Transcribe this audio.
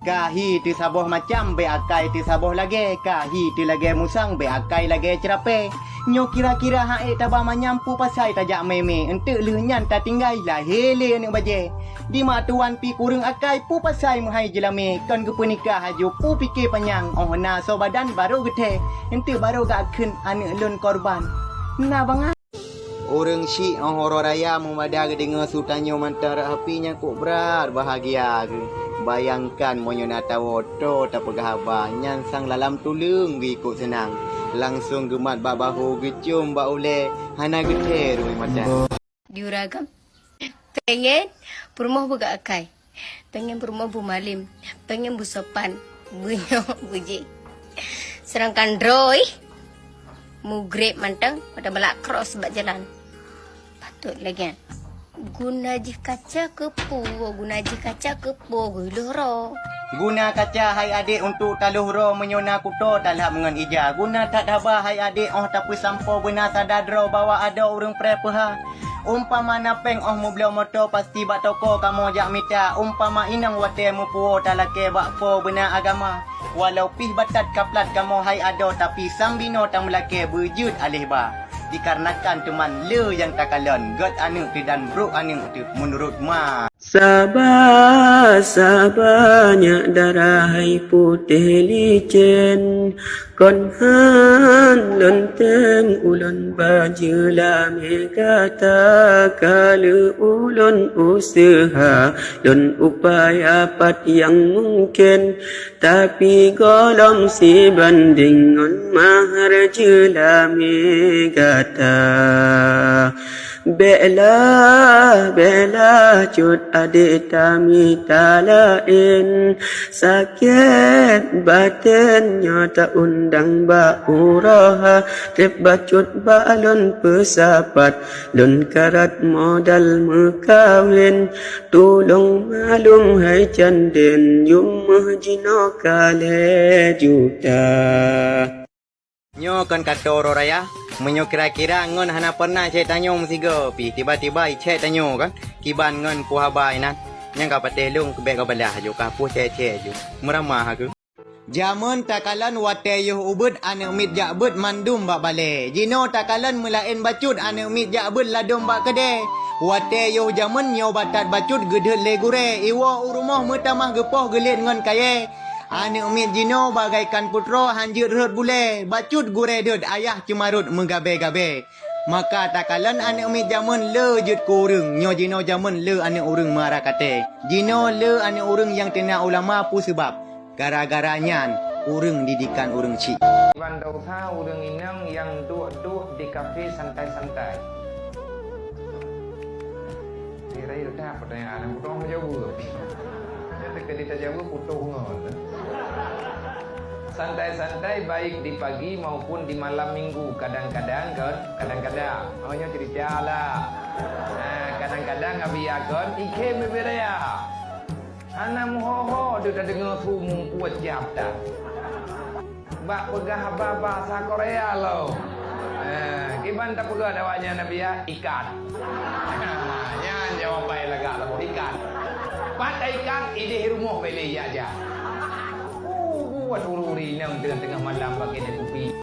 Kahi ti saboh macam be akai ti saboh lagi. Kahi ti lagi musang be akai lagi cerape. Nyo kira-kira hak tabah manyampu pasai tajak meme. Entek lenyan ta tinggai lah hele ni baje. Di mak tuan pi kurung akai pu pasai muhai jelame. Kon ke penikah haju pu fikir panjang. Oh na so badan baru gede. Entek baru gak akan anak lun korban. Nah bang. Orang syik horor raya membadak dengan sutanyo mantara apinya kok berat bahagia ke. Bayangkan monyo nak tahu to tak pegah abah nyansang lalam tulung ikut senang. Langsung gemat bak bahu gecum bak ule hana gede rui macam. Diuragam. Pengen rumah buka akai. Pengen rumah bu malim. Pengen bu sopan. Bunyo buji. Serangkan Roy mugrek mantang pada balak cross bak jalan. Patut lagi. Guna je kaca kepo, guna je kaca kepo, guloro. Guna kaca hai adik untuk taluh ro menyona kuto talak mengan ija. Guna tak dabah hai adik tapi sampo benar sadadro bawa ada urang prepeha. Umpama napeng mu beliau moto pasti bak toko kamu jak mita. Umpama inang wate mu puo talake bak po benar agama. Walau pih batat kaplat kamu hai ado tapi sambino tang melake berjud alih ba. Dikarenakan teman le yang takalan God anu tu dan bro anu tu menurut ma. Sabar-sabarnya darah putih licin kon han lonteng ulun baju lame kata kalau ulun usaha lun upaya pat yang mungkin tapi golong si banding on mahar jelame kata Bela cut adik tami talain sakit batinnya tak undang ba uraha trip bacut balon pesapat lun karat modal mekawin tolong malum hai canden yumah jino kale juta. Nyo kan kata orang raya, menyo kira-kira ngon hana pernah cek tanyo musiga pi tiba-tiba cek tanyo kan kiban ngon pu habai nan nyang ka pateh lung kebek ka balah jo ka pu cek jo meramah aku jamun takalan wate yuh ubud ane mit jak bud mandum bak bale jino takalan melain bacut ane mit jak bud ladum bak kede wate yuh jamun nyo batat bacut gedhe legure iwo urumah metamah gepoh gelit ngon kaye. Ane umit jino bagaikan putro hanjut rut bule. Bacut gure dud ayah cemarut menggabe-gabe. Maka takalan ane umit jamun le jut kurung. Nyo jino jamun le ane urung marah kate. Jino le ane urung yang tena ulama pu sebab. Gara-gara nyan urung didikan urung cik. Bandau tha urung inang yang duduk di kafe santai-santai. Kira itu apa pertanyaan putus menjawab. Ketika jawab putus ngon. Santai-santai baik di pagi maupun di malam minggu. Kadang-kadang hanya cerita lah. Kadang-kadang abiakon ike beberaya. Anak muhoho dia dah dengar sumung kuat jap dah. Bak pegah bahasa Korea lo. Kiban tak pegah dawanya Nabi ya ikan. Nyan jawab baik lega lah ikan. Pada ikan ide rumah beli aja. Buat ururi nang tengah-tengah malam bagi dia kopi.